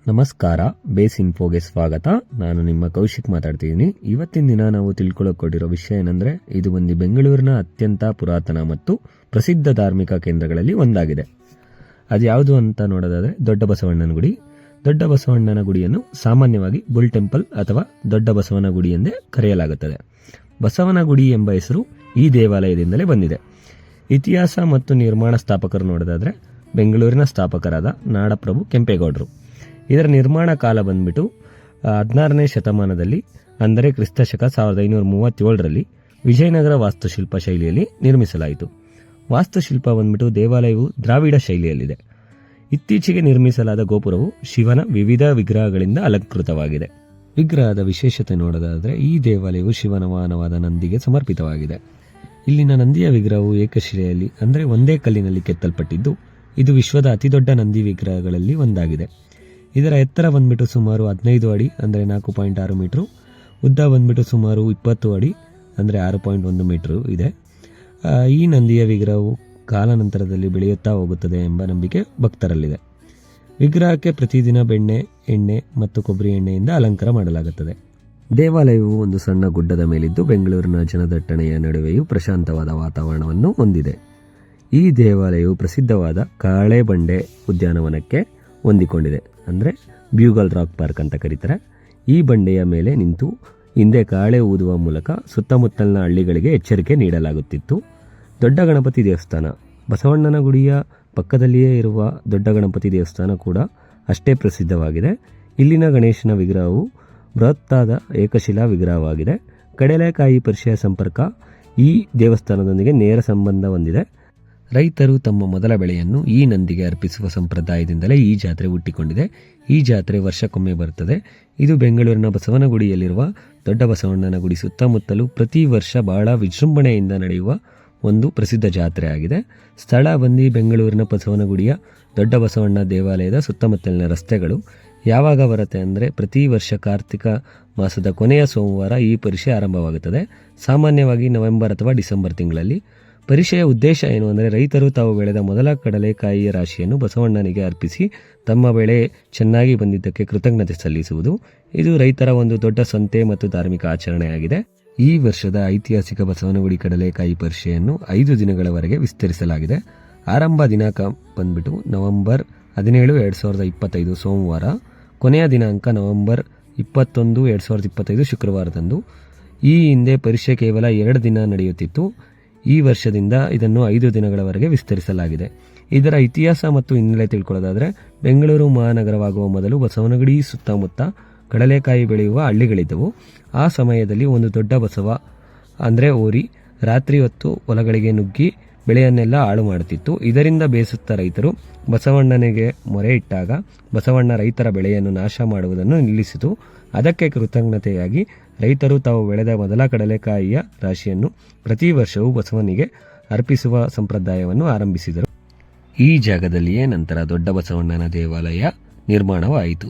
ನಮಸ್ಕಾರ, ಬೇಸ್ ಇನ್ಫೋಗೆ ಸ್ವಾಗತ. ನಾನು ನಿಮ್ಮ ಕೌಶಿಕ್ ಮಾತಾಡ್ತಿದ್ದೀನಿ. ಇವತ್ತಿನ ದಿನ ನಾವು ತಿಳ್ಕೊಳ್ಳೋಕೊಟ್ಟಿರೋ ವಿಷಯ ಏನಂದ್ರೆ, ಇದು ಒಂದು ಬೆಂಗಳೂರಿನ ಅತ್ಯಂತ ಪುರಾತನ ಮತ್ತು ಪ್ರಸಿದ್ಧ ಧಾರ್ಮಿಕ ಕೇಂದ್ರಗಳಲ್ಲಿ ಒಂದಾಗಿದೆ. ಅದು ಯಾವುದು ಅಂತ ನೋಡೋದಾದ್ರೆ ದೊಡ್ಡ ಬಸವಣ್ಣನ ಗುಡಿ. ದೊಡ್ಡ ಬಸವಣ್ಣನ ಗುಡಿಯನ್ನು ಸಾಮಾನ್ಯವಾಗಿ ಬುಲ್ ಟೆಂಪಲ್ ಅಥವಾ ದೊಡ್ಡ ಬಸವನ ಗುಡಿ ಎಂದೇ ಕರೆಯಲಾಗುತ್ತದೆ. ಬಸವನ ಗುಡಿ ಎಂಬ ಹೆಸರು ಈ ದೇವಾಲಯದಿಂದಲೇ ಬಂದಿದೆ. ಇತಿಹಾಸ ಮತ್ತು ನಿರ್ಮಾಣ ಸ್ಥಾಪಕರು ನೋಡೋದಾದ್ರೆ ಬೆಂಗಳೂರಿನ ಸ್ಥಾಪಕರಾದ ನಾಡಪ್ರಭು ಕೆಂಪೇಗೌಡರು. ಇದರ ನಿರ್ಮಾಣ ಕಾಲ ಬಂದ್ಬಿಟ್ಟು 16ನೇ ಶತಮಾನದಲ್ಲಿ, ಅಂದರೆ ಕ್ರಿಸ್ತಶಕ 1537ರಲ್ಲಿ ವಿಜಯನಗರ ವಾಸ್ತುಶಿಲ್ಪ ಶೈಲಿಯಲ್ಲಿ ನಿರ್ಮಿಸಲಾಯಿತು. ವಾಸ್ತುಶಿಲ್ಪ ಬಂದ್ಬಿಟ್ಟು ದೇವಾಲಯವು ದ್ರಾವಿಡ ಶೈಲಿಯಲ್ಲಿದೆ. ಇತ್ತೀಚೆಗೆ ನಿರ್ಮಿಸಲಾದ ಗೋಪುರವು ಶಿವನ ವಿವಿಧ ವಿಗ್ರಹಗಳಿಂದ ಅಲಂಕೃತವಾಗಿದೆ. ವಿಗ್ರಹದ ವಿಶೇಷತೆ ನೋಡೋದಾದರೆ ಈ ದೇವಾಲಯವು ಶಿವನ ವಾಹನವಾದ ನಂದಿಗೆ ಸಮರ್ಪಿತವಾಗಿದೆ. ಇಲ್ಲಿನ ನಂದಿಯ ವಿಗ್ರಹವು ಏಕಶಿಲೆಯಲ್ಲಿ, ಅಂದರೆ ಒಂದೇ ಕಲ್ಲಿನಲ್ಲಿ ಕೆತ್ತಲ್ಪಟ್ಟಿದ್ದು, ಇದು ವಿಶ್ವದ ಅತಿದೊಡ್ಡ ನಂದಿ ವಿಗ್ರಹಗಳಲ್ಲಿ ಒಂದಾಗಿದೆ. ಇದರ ಎತ್ತರ ಬಂದ್ಬಿಟ್ಟು ಸುಮಾರು 15 ಅಡಿ, ಅಂದರೆ 4.6 ಮೀಟರ್, ಉದ್ದ ಬಂದ್ಬಿಟ್ಟು ಸುಮಾರು 20 ಅಡಿ, ಅಂದರೆ 6.1 ಮೀಟರ್ ಇದೆ. ಈ ನಂದಿಯ ವಿಗ್ರಹವು ಕಾಲಾನಂತರದಲ್ಲಿ ಬೆಳೆಯುತ್ತಾ ಹೋಗುತ್ತದೆ ಎಂಬ ನಂಬಿಕೆ ಭಕ್ತರಲ್ಲಿದೆ. ವಿಗ್ರಹಕ್ಕೆ ಪ್ರತಿದಿನ ಬೆಣ್ಣೆ, ಎಣ್ಣೆ ಮತ್ತು ಕೊಬ್ಬರಿ ಎಣ್ಣೆಯಿಂದ ಅಲಂಕಾರ ಮಾಡಲಾಗುತ್ತದೆ. ದೇವಾಲಯವು ಒಂದು ಸಣ್ಣ ಗುಡ್ಡದ ಮೇಲಿದ್ದು ಬೆಂಗಳೂರಿನ ಜನದಟ್ಟಣೆಯ ನಡುವೆಯೂ ಪ್ರಶಾಂತವಾದ ವಾತಾವರಣವನ್ನು ಹೊಂದಿದೆ. ಈ ದೇವಾಲಯವು ಪ್ರಸಿದ್ಧವಾದ ಕಾಳೆ ಬಂಡೆ ಉದ್ಯಾನವನಕ್ಕೆ ಹೊಂದಿಕೊಂಡಿದೆ, ಅಂದರೆ ಬ್ಯೂಗಲ್ ರಾಕ್ ಪಾರ್ಕ್ ಅಂತ ಕರೀತಾರೆ. ಈ ಬಂಡೆಯ ಮೇಲೆ ನಿಂತು ಹಿಂದೆ ಕಾಳೆ ಊದುವ ಮೂಲಕ ಸುತ್ತಮುತ್ತಲಿನ ಹಳ್ಳಿಗಳಿಗೆ ಎಚ್ಚರಿಕೆ ನೀಡಲಾಗುತ್ತಿತ್ತು. ದೊಡ್ಡ ಗಣಪತಿ ದೇವಸ್ಥಾನ. ಬಸವಣ್ಣನ ಗುಡಿಯ ಪಕ್ಕದಲ್ಲಿಯೇ ಇರುವ ದೊಡ್ಡ ಗಣಪತಿ ದೇವಸ್ಥಾನ ಕೂಡ ಅಷ್ಟೇ ಪ್ರಸಿದ್ಧವಾಗಿದೆ. ಇಲ್ಲಿನ ಗಣೇಶನ ವಿಗ್ರಹವು ಬೃಹತ್ತಾದ ಏಕಶಿಲಾ ವಿಗ್ರಹವಾಗಿದೆ. ಕಡಲೆಕಾಯಿ ಪರಿಷೆಯ ಸಂಪರ್ಕ ಈ ದೇವಸ್ಥಾನದೊಂದಿಗೆ ನೇರ ಸಂಬಂಧ ಹೊಂದಿದೆ. ರೈತರು ತಮ್ಮ ಮೊದಲ ಬೆಳೆಯನ್ನು ಈ ನಂದಿಗೆ ಅರ್ಪಿಸುವ ಸಂಪ್ರದಾಯದಿಂದಲೇ ಈ ಜಾತ್ರೆ ಹುಟ್ಟಿಕೊಂಡಿದೆ. ಈ ಜಾತ್ರೆ ವರ್ಷಕ್ಕೊಮ್ಮೆ ಬರುತ್ತದೆ. ಇದು ಬೆಂಗಳೂರಿನ ಬಸವನಗುಡಿಯಲ್ಲಿರುವ ದೊಡ್ಡ ಬಸವಣ್ಣನ ಗುಡಿ ಸುತ್ತಮುತ್ತಲೂ ಪ್ರತಿ ವರ್ಷ ಬಹಳ ವಿಜೃಂಭಣೆಯಿಂದ ನಡೆಯುವ ಒಂದು ಪ್ರಸಿದ್ಧ ಜಾತ್ರೆ ಆಗಿದೆ. ಸ್ಥಳ ಬಂದು ಬೆಂಗಳೂರಿನ ಬಸವನಗುಡಿಯ ದೊಡ್ಡ ಬಸವಣ್ಣ ದೇವಾಲಯದ ಸುತ್ತಮುತ್ತಲಿನ ರಸ್ತೆಗಳು. ಯಾವಾಗ ಬರುತ್ತೆ ಅಂದರೆ ಪ್ರತಿ ವರ್ಷ ಕಾರ್ತಿಕ ಮಾಸದ ಕೊನೆಯ ಸೋಮವಾರ ಈ ಪರಿಷೆ ಆರಂಭವಾಗುತ್ತದೆ. ಸಾಮಾನ್ಯವಾಗಿ ನವೆಂಬರ್ ಅಥವಾ ಡಿಸೆಂಬರ್ ತಿಂಗಳಲ್ಲಿ. ಪರಿಷೆಯ ಉದ್ದೇಶ ಏನು ಅಂದರೆ, ರೈತರು ತಾವು ಬೆಳೆದ ಮೊದಲ ಕಡಲೆಕಾಯಿಯ ರಾಶಿಯನ್ನು ಬಸವಣ್ಣನಿಗೆ ಅರ್ಪಿಸಿ ತಮ್ಮ ಬೆಳೆ ಚೆನ್ನಾಗಿ ಬಂದಿದ್ದಕ್ಕೆ ಕೃತಜ್ಞತೆ ಸಲ್ಲಿಸುವುದು. ಇದು ರೈತರ ಒಂದು ದೊಡ್ಡ ಸಂತೆ ಮತ್ತು ಧಾರ್ಮಿಕ ಆಚರಣೆಯಾಗಿದೆ. ಈ ವರ್ಷದ ಐತಿಹಾಸಿಕ ಬಸವನಗುಡಿ ಕಡಲೆಕಾಯಿ ಪರಿಷೆಯನ್ನು 5 ದಿನಗಳವರೆಗೆ ವಿಸ್ತರಿಸಲಾಗಿದೆ. ಆರಂಭ ದಿನಾಂಕ ಬಂದ್ಬಿಟ್ಟು ನವೆಂಬರ್ 17, 2025 ಸೋಮವಾರ. ಕೊನೆಯ ದಿನಾಂಕ ನವೆಂಬರ್ 21, 2025 ಶುಕ್ರವಾರದಂದು. ಈ ಹಿಂದೆ ಪರಿಷೆ ಕೇವಲ 2 ದಿನ ನಡೆಯುತ್ತಿತ್ತು. ಈ ವರ್ಷದಿಂದ ಇದನ್ನು 5 ದಿನಗಳವರೆಗೆ ವಿಸ್ತರಿಸಲಾಗಿದೆ. ಇದರ ಇತಿಹಾಸ ಮತ್ತು ಹಿನ್ನೆಲೆ ತಿಳ್ಕೊಳ್ಳೋದಾದರೆ, ಬೆಂಗಳೂರು ಮಹಾನಗರವಾಗುವ ಮೊದಲು ಬಸವನಗುಡಿ ಸುತ್ತಮುತ್ತ ಕಡಲೆಕಾಯಿ ಬೆಳೆಯುವ ಹಳ್ಳಿಗಳಿದ್ದವು. ಆ ಸಮಯದಲ್ಲಿ ಒಂದು ದೊಡ್ಡ ಬಸವ, ಅಂದರೆ ಹೋರಿ, ರಾತ್ರಿ ಹೊತ್ತು ಹೊಲಗಳಿಗೆ ನುಗ್ಗಿ ಬೆಳೆಯನ್ನೆಲ್ಲ ಹಾಳು ಮಾಡುತ್ತಿತ್ತು. ಇದರಿಂದ ಬೇಸತ್ತ ರೈತರು ಬಸವಣ್ಣನಿಗೆ ಮೊರೆ ಇಟ್ಟಾಗ ಬಸವಣ್ಣ ರೈತರ ಬೆಳೆಯನ್ನು ನಾಶ ಮಾಡುವುದನ್ನು ನಿಲ್ಲಿಸಿತು. ಅದಕ್ಕೆ ಕೃತಜ್ಞತೆಯಾಗಿ ರೈತರು ತಾವು ಬೆಳೆದ ಮೊದಲ ಕಡಲೆಕಾಯಿಯ ರಾಶಿಯನ್ನು ಪ್ರತಿ ವರ್ಷವೂ ಬಸವನಿಗೆ ಅರ್ಪಿಸುವ ಸಂಪ್ರದಾಯವನ್ನು ಆರಂಭಿಸಿದರು. ಈ ಜಾಗದಲ್ಲಿಯೇ ನಂತರ ದೊಡ್ಡ ಬಸವಣ್ಣನ ದೇವಾಲಯ ನಿರ್ಮಾಣವಾಯಿತು.